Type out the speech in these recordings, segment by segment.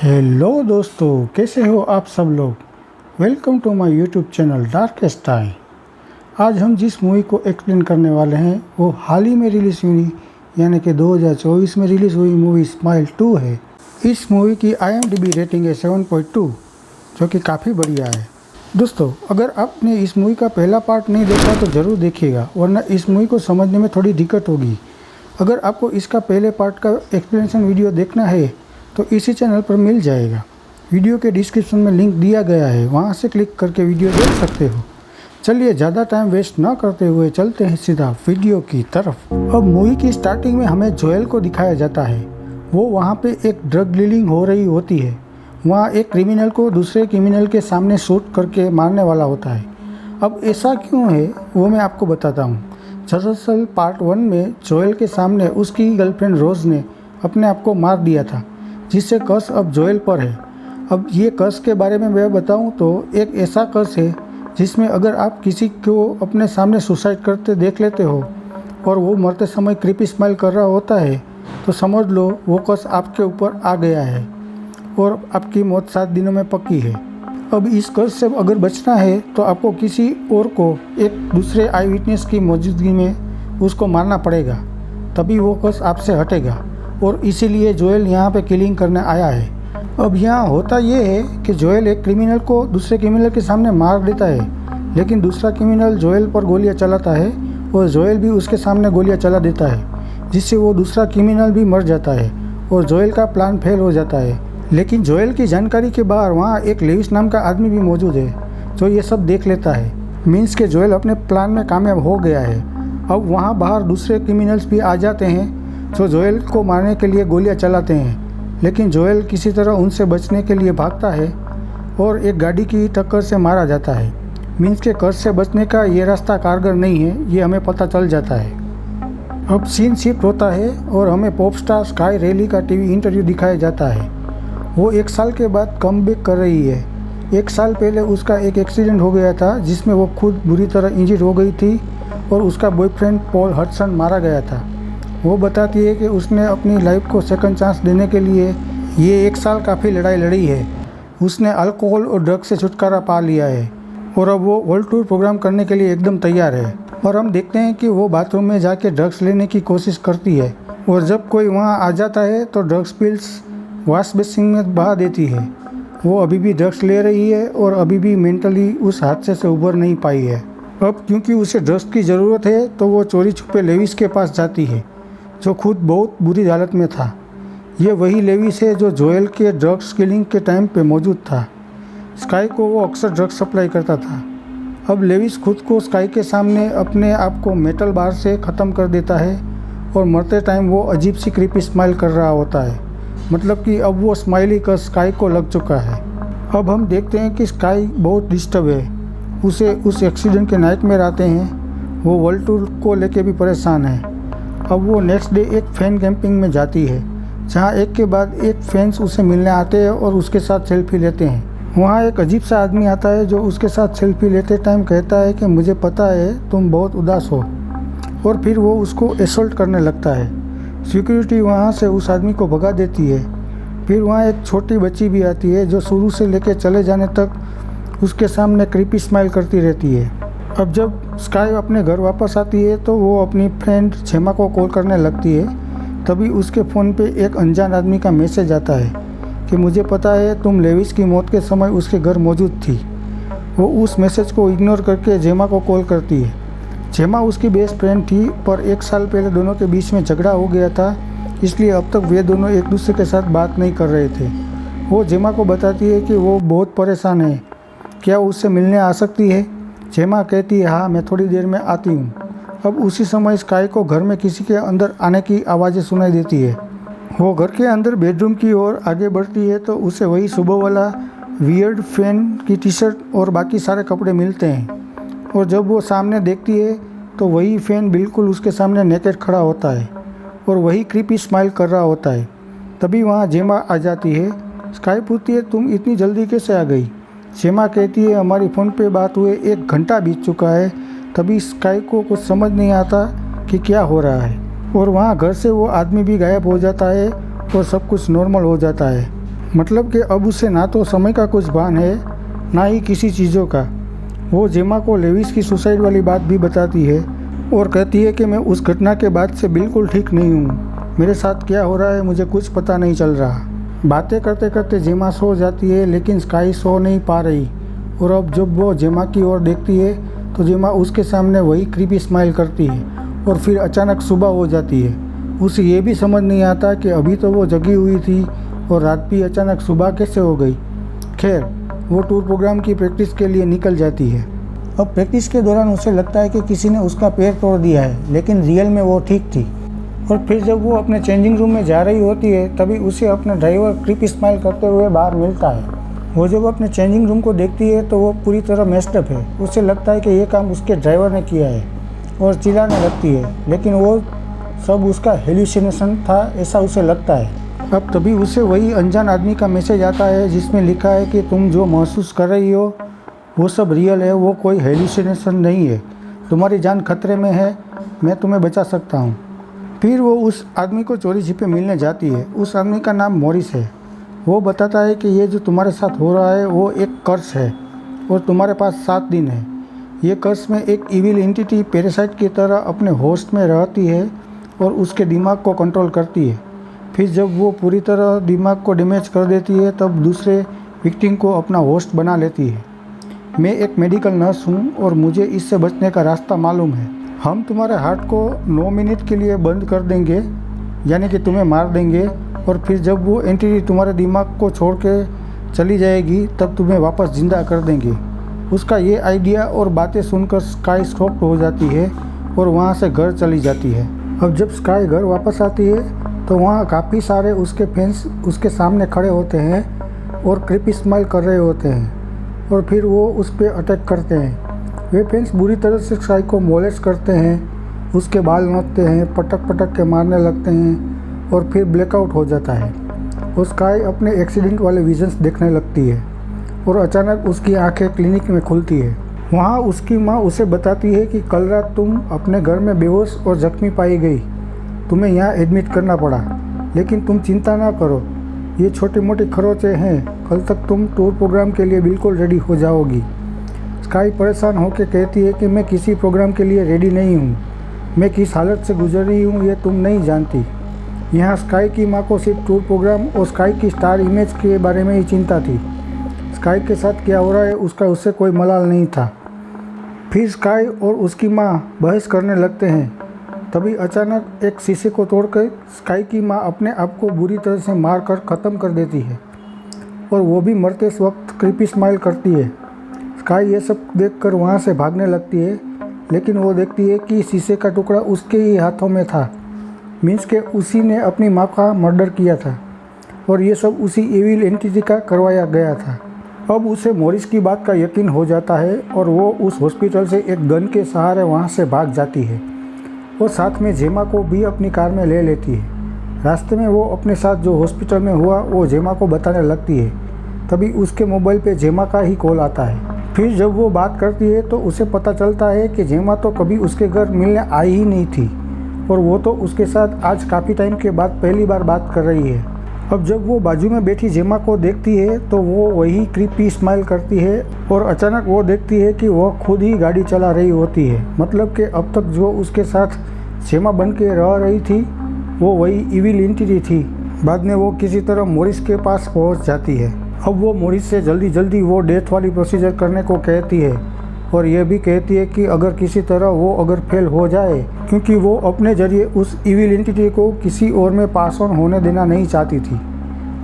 Hello दोस्तों, कैसे हो आप सब लोग। Welcome to my YouTube channel Darkest Eye. आज हम जिस मूवी को एक्सप्लेन करने वाले हैं वो हाल ही में रिलीज़ हुई यानी कि 2024 में रिलीज़ हुई मूवी स्माइल 2 है। इस मूवी की IMDb रेटिंग है 7.2, जो कि काफ़ी बढ़िया है। दोस्तों, अगर आपने इस मूवी का पहला पार्ट नहीं देखा तो ज़रूर देखिएगा, वरना इस मूवी को समझने में थोड़ी दिक्कत होगी। अगर आपको इसका पहले पार्ट का एक्सप्लेनेशन वीडियो देखना है तो इसी चैनल पर मिल जाएगा। वीडियो के डिस्क्रिप्शन में लिंक दिया गया है, वहां से क्लिक करके वीडियो देख सकते हो। चलिए ज़्यादा टाइम वेस्ट ना करते हुए चलते हैं सीधा वीडियो की तरफ। अब मूवी की स्टार्टिंग में हमें जोएल को दिखाया जाता है। वो वहाँ पे एक ड्रग डीलिंग हो रही होती है। वहाँ एक क्रिमिनल को दूसरे क्रिमिनल के सामने शूट करके मारने वाला होता है। अब ऐसा क्यों है वो मैं आपको बताता हूँ। दरअसल पार्ट 1 में जोएल के सामने उसकी गर्लफ्रेंड रोज़ ने अपने आप को मार दिया था, जिससे कर्स अब जोएल पर है। अब ये कर्स के बारे में मैं बताऊं तो एक ऐसा कर्स है जिसमें अगर आप किसी को अपने सामने सुसाइड करते देख लेते हो और वो मरते समय क्रीपी स्माइल कर रहा होता है तो समझ लो वो कर्स आपके ऊपर आ गया है और आपकी मौत 7 दिनों में पक्की है। अब इस कर्स से अगर बचना है तो आपको किसी और को एक दूसरे आई विटनेस की मौजूदगी में उसको मारना पड़ेगा, तभी वो कर्स आपसे हटेगा। और इसीलिए जोएल यहाँ पे किलिंग करने आया है। अब यहाँ होता ये है कि जोएल एक क्रिमिनल को दूसरे क्रिमिनल के सामने मार देता है, लेकिन दूसरा क्रिमिनल जोएल पर गोलियाँ चलाता है और जोएल भी उसके सामने गोलियाँ चला देता है, जिससे वो दूसरा क्रिमिनल भी मर जाता है और जोएल का प्लान फेल हो जाता है। लेकिन जोएल की जानकारी के बाहर वहाँ एक लेविस नाम का आदमी भी मौजूद है जो ये सब देख लेता है। मीन्स के जोएल अपने प्लान में कामयाब हो गया है। अब वहाँ बाहर दूसरे क्रिमिनल्स भी आ जाते हैं जो जोएल को मारने के लिए गोलियां चलाते हैं, लेकिन जोएल किसी तरह उनसे बचने के लिए भागता है और एक गाड़ी की टक्कर से मारा जाता है। मीन्स के कर्ज से बचने का ये रास्ता कारगर नहीं है, ये हमें पता चल जाता है। अब सीन शिफ्ट होता है और हमें पॉप स्टार स्काई रेली का टीवी इंटरव्यू दिखाया जाता है। वो 1 साल के बाद कमबैक कर रही है। 1 साल पहले उसका एक एक्सीडेंट हो गया था जिसमें वो खुद बुरी तरह इंजर्ड हो गई थी और उसका बॉयफ्रेंड पॉल हडसन मारा गया था। वो बताती है कि उसने अपनी लाइफ को सेकंड चांस देने के लिए ये 1 साल काफ़ी लड़ाई लड़ी है। उसने अल्कोहल और ड्रग्स से छुटकारा पा लिया है और अब वो वर्ल्ड टूर प्रोग्राम करने के लिए एकदम तैयार है। और हम देखते हैं कि वो बाथरूम में जाके ड्रग्स लेने की कोशिश करती है और जब कोई वहाँ आ जाता है तो ड्रग्स पिल्स वॉश बेसिन में बहा देती है। वो अभी भी ड्रग्स ले रही है और अभी भी मेंटली उस हादसे से उबर नहीं पाई है। अब क्योंकि उसे ड्रग्स की ज़रूरत है तो वो चोरी छुपे लेविस के पास जाती है, जो खुद बहुत बुरी हालत में था। ये वही लेविस है जो जोएल के ड्रग्स किलिंग के टाइम पे मौजूद था। स्काई को वो अक्सर ड्रग्स सप्लाई करता था। अब लेविस खुद को स्काई के सामने अपने आप को मेटल बार से ख़त्म कर देता है और मरते टाइम वो अजीब सी क्रीपी स्माइल कर रहा होता है। मतलब कि अब वो स्माइली का स्काई को लग चुका है। अब हम देखते हैं कि स्काई बहुत डिस्टर्ब है। उसे उस एक्सीडेंट के नाइटमेयर आते हैं। वो वर्ल्ड टूर को लेके भी परेशान है। अब वो नेक्स्ट डे एक फैन कैंपिंग में जाती है, जहाँ एक के बाद एक फैंस उसे मिलने आते हैं और उसके साथ सेल्फी लेते हैं। वहाँ एक अजीब सा आदमी आता है जो उसके साथ सेल्फी लेते टाइम कहता है कि मुझे पता है तुम बहुत उदास हो, और फिर वो उसको असॉल्ट करने लगता है। सिक्योरिटी वहाँ से उस आदमी को भगा देती है। फिर वहाँ एक छोटी बच्ची भी आती है जो शुरू से लेकर चले जाने तक उसके सामने क्रीपी स्माइल करती रहती है। अब जब स्काई अपने घर वापस आती है तो वो अपनी फ्रेंड जेमा को कॉल करने लगती है। तभी उसके फ़ोन पे एक अनजान आदमी का मैसेज आता है कि मुझे पता है तुम लेविस की मौत के समय उसके घर मौजूद थी। वो उस मैसेज को इग्नोर करके जेमा को कॉल करती है। जेमा उसकी बेस्ट फ्रेंड थी, पर 1 साल पहले दोनों के बीच में झगड़ा हो गया था, इसलिए अब तक वे दोनों एक दूसरे के साथ बात नहीं कर रहे थे। वो जेमा को बताती है कि वो बहुत परेशान है, क्या वो उससे मिलने आ सकती है। जेमा कहती है हाँ, मैं थोड़ी देर में आती हूँ। अब उसी समय स्काई को घर में किसी के अंदर आने की आवाज़ें सुनाई देती है। वो घर के अंदर बेडरूम की ओर आगे बढ़ती है तो उसे वही सुबह वाला वियर्ड फैन की टी-शर्ट और बाकी सारे कपड़े मिलते हैं। और जब वो सामने देखती है तो वही फैन बिल्कुल उसके सामने नेकेड खड़ा होता है और वही क्रीपी स्माइल कर रहा होता है। तभी वहाँ जेमा आ जाती है। स्काई पूछती है तुम इतनी जल्दी कैसे आ गई। जेमा कहती है हमारी फ़ोन पे बात हुए 1 घंटा बीत चुका है। तभी स्काई को कुछ समझ नहीं आता कि क्या हो रहा है और वहाँ घर से वो आदमी भी गायब हो जाता है और सब कुछ नॉर्मल हो जाता है। मतलब कि अब उसे ना तो समय का कुछ भान है, ना ही किसी चीज़ों का। वो जेमा को लेविस की सुसाइड वाली बात भी बताती है और कहती है कि मैं उस घटना के बाद से बिल्कुल ठीक नहीं हूँ। मेरे साथ क्या हो रहा है मुझे कुछ पता नहीं चल रहा। बातें करते करते जेमा सो जाती है, लेकिन स्काई सो नहीं पा रही। और अब जब वो जेमा की ओर देखती है तो जेमा उसके सामने वही क्रीपी स्माइल करती है और फिर अचानक सुबह हो जाती है। उसे ये भी समझ नहीं आता कि अभी तो वो जगी हुई थी और रात भी अचानक सुबह कैसे हो गई। खैर, वो टूर प्रोग्राम की प्रैक्टिस के लिए निकल जाती है। अब प्रैक्टिस के दौरान उसे लगता है कि किसी ने उसका पैर तोड़ दिया है, लेकिन रियल में वो ठीक थी। और फिर जब वो अपने चेंजिंग रूम में जा रही होती है तभी उसे अपना ड्राइवर क्रीपी स्माइल करते हुए बाहर मिलता है। वो जब अपने चेंजिंग रूम को देखती है तो वो पूरी तरह मेस्ड अप है। उसे लगता है कि ये काम उसके ड्राइवर ने किया है और चिल्लाने लगती है, लेकिन वो सब उसका हेल्यूसिनेशन था ऐसा उसे लगता है। अब तभी उसे वही अनजान आदमी का मैसेज आता है जिसमें लिखा है कि तुम जो महसूस कर रही हो वो सब रियल है, वो कोई हेल्यूसिनेशन नहीं है। तुम्हारी जान खतरे में है, मैं तुम्हें बचा सकता हूँ। फिर वो उस आदमी को चोरी छिपे मिलने जाती है। उस आदमी का नाम मॉरिस है। वो बताता है कि ये जो तुम्हारे साथ हो रहा है वो एक कर्स है और तुम्हारे पास 7 दिन है। ये कर्स में एक इविल एंटिटी पैरासाइट की तरह अपने होस्ट में रहती है और उसके दिमाग को कंट्रोल करती है। फिर जब वो पूरी तरह दिमाग को डैमेज कर देती है तब दूसरे विक्टिम को अपना होस्ट बना लेती है। मैं एक मेडिकल नर्स हूँ और मुझे इससे बचने का रास्ता मालूम है। हम तुम्हारे हार्ट को 9 मिनट के लिए बंद कर देंगे, यानी कि तुम्हें मार देंगे, और फिर जब वो एंटिटी तुम्हारे दिमाग को छोड़ के चली जाएगी तब तुम्हें वापस ज़िंदा कर देंगे। उसका ये आइडिया और बातें सुनकर स्काई शॉक्ड हो जाती है और वहाँ से घर चली जाती है। अब जब स्काई घर वापस आती है तो वहाँ काफ़ी सारे उसके फैंस उसके सामने खड़े होते हैं और क्रीपी स्माइल कर रहे होते हैं और फिर वो उस पर अटैक करते हैं। वे फैंस बुरी तरह से स्काई को मोलेस्ट करते हैं, उसके बाल नोचते हैं, पटक पटक के मारने लगते हैं और फिर ब्लैकआउट हो जाता है। और स्काई अपने एक्सीडेंट वाले विजन्स देखने लगती है और अचानक उसकी आंखें क्लिनिक में खुलती है। वहाँ उसकी माँ उसे बताती है कि कल रात तुम अपने घर में बेहोश और जख्मी पाई गई, तुम्हें यहाँ एडमिट करना पड़ा, लेकिन तुम चिंता ना करो, ये छोटे मोटे खरोचे हैं, कल तक तुम टूर प्रोग्राम के लिए बिल्कुल रेडी हो जाओगी। स्काई परेशान होकर कहती है कि मैं किसी प्रोग्राम के लिए रेडी नहीं हूँ, मैं किस हालत से गुजर रही हूँ ये तुम नहीं जानती। यहाँ स्काई की माँ को सिर्फ टूर प्रोग्राम और स्काई की स्टार इमेज के बारे में ही चिंता थी। स्काई के साथ क्या हो रहा है उसका उससे कोई मलाल नहीं था। फिर स्काई और उसकी माँ बहस करने लगते हैं। तभी अचानक एक शीशे को तोड़कर स्काई की माँ अपने आप को बुरी तरह से मारकर ख़त्म कर देती है और वो भी मरते वक्त क्रीपी स्माइल करती है। स्काई ये सब देखकर वहाँ से भागने लगती है, लेकिन वो देखती है कि शीशे का टुकड़ा उसके ही हाथों में था, मीन्स के उसी ने अपनी माँ का मर्डर किया था और ये सब उसी इविल एंटिटी का करवाया गया था। अब उसे मॉरिस की बात का यकीन हो जाता है और वो उस हॉस्पिटल से एक गन के सहारे वहाँ से भाग जाती है और साथ में जेमा को भी अपनी कार में ले लेती है। रास्ते में वो अपने साथ जो हॉस्पिटल में हुआ वो जेमा को बताने लगती है। तभी उसके मोबाइल पे जेमा का ही कॉल आता है। फिर जब वो बात करती है तो उसे पता चलता है कि जेमा तो कभी उसके घर मिलने आई ही नहीं थी और वो तो उसके साथ आज काफ़ी टाइम के बाद पहली बार बात कर रही है। अब जब वो बाजू में बैठी जेमा को देखती है तो वो वही क्रीपी स्माइल करती है और अचानक वो देखती है कि वो खुद ही गाड़ी चला रही होती है। मतलब कि अब तक जो उसके साथ जेमा बन के रह रही थी वो वही इविल एंटिटी थी। बाद में वो किसी तरह मॉरिस के पास पहुंच जाती है। अब वो मॉरिस से जल्दी जल्दी वो डेथ वाली प्रोसीजर करने को कहती है और यह भी कहती है कि अगर किसी तरह वो अगर फेल हो जाए, क्योंकि वो अपने जरिए उस इविल एंटिटी को किसी और में पास ऑन होने देना नहीं चाहती थी।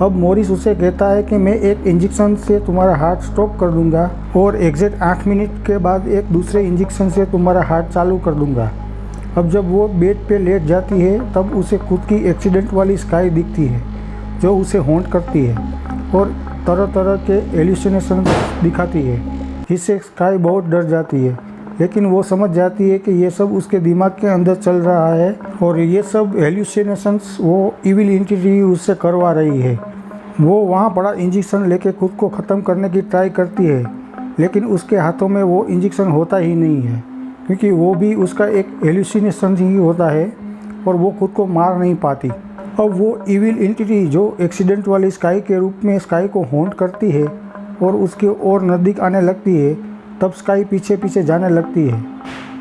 अब मॉरिस उसे कहता है कि मैं एक इंजेक्शन से तुम्हारा हार्ट स्टॉप कर दूंगा और एग्जैक्ट 8 मिनट के बाद एक दूसरे इंजेक्शन से तुम्हारा हार्ट चालू कर दूंगा। अब जब वो बेड पे लेट जाती है तब उसे खुद की एक्सीडेंट वाली स्काई दिखती है जो उसे हॉन्ट करती है और तरह तरह के एल्यूसिनेशन दिखाती है, जिससे स्काई बहुत डर जाती है। लेकिन वो समझ जाती है कि ये सब उसके दिमाग के अंदर चल रहा है और ये सब हेल्यूसिनेशंस वो इविल एंटिटी उससे करवा रही है। वो वहाँ बड़ा इंजेक्शन लेके खुद को ख़त्म करने की ट्राई करती है, लेकिन उसके हाथों में वो इंजेक्शन होता ही नहीं है, क्योंकि वो भी उसका एक हेल्यूसिनेशन ही होता है और वो खुद को मार नहीं पाती। अब वो इविल एंटिटी जो एक्सीडेंट वाली स्काई के रूप में स्काई को हॉन्ट करती है और उसके और नज़दीक आने लगती है, तब स्काई पीछे पीछे जाने लगती है।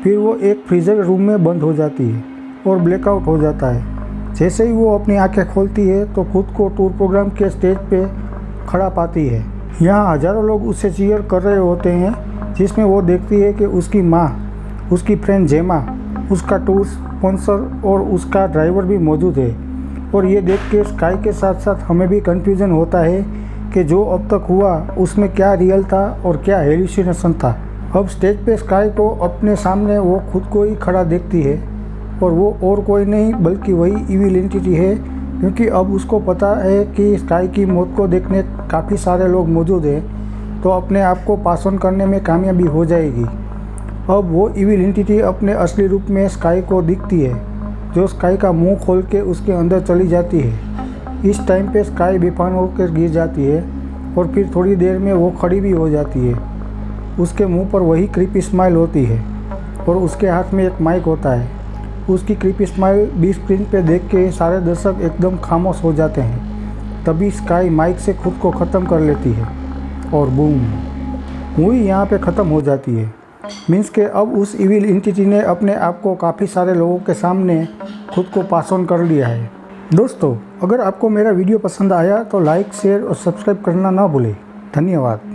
फिर वो एक फ्रीजर रूम में बंद हो जाती है और ब्लैकआउट हो जाता है। जैसे ही वो अपनी आंखें खोलती है तो खुद को टूर प्रोग्राम के स्टेज पे खड़ा पाती है। यहाँ हज़ारों लोग उससे चीयर कर रहे होते हैं, जिसमें वो देखती है कि उसकी माँ, उसकी फ्रेंड जेमा, उसका टूर स्पॉन्सर और उसका ड्राइवर भी मौजूद है। और ये देख के स्काई के साथ साथ हमें भी कन्फ्यूज़न होता है कि जो अब तक हुआ उसमें क्या रियल था और क्या हेलुसिनेशन था। अब स्टेज पे स्काई को अपने सामने वो खुद को ही खड़ा देखती है और वो और कोई नहीं बल्कि वही इविल एंटिटी है, क्योंकि अब उसको पता है कि स्काई की मौत को देखने काफ़ी सारे लोग मौजूद हैं, तो अपने आप को पास ऑन करने में कामयाबी हो जाएगी। अब वो इविल एंटिटी अपने असली रूप में स्काई को दिखती है, जो स्काई का मुंह खोल के उसके अंदर चली जाती है। इस टाइम पे स्काई बेफान होकर गिर जाती है और फिर थोड़ी देर में वो खड़ी भी हो जाती है। उसके मुंह पर वही क्रीपी स्माइल होती है और उसके हाथ में एक माइक होता है। उसकी क्रीपी स्माइल बिग स्क्रीन पे देख के सारे दर्शक एकदम खामोश हो जाते हैं। तभी स्काई माइक से खुद को ख़त्म कर लेती है और बूम, मूवी यहाँ पे ख़त्म हो जाती है। मीन्स के अब उस इविल एंटिटी ने अपने आप को काफ़ी सारे लोगों के सामने खुद को पास ऑन कर लिया है। दोस्तों, अगर आपको मेरा वीडियो पसंद आया तो लाइक, शेयर और सब्सक्राइब करना ना भूलें। धन्यवाद।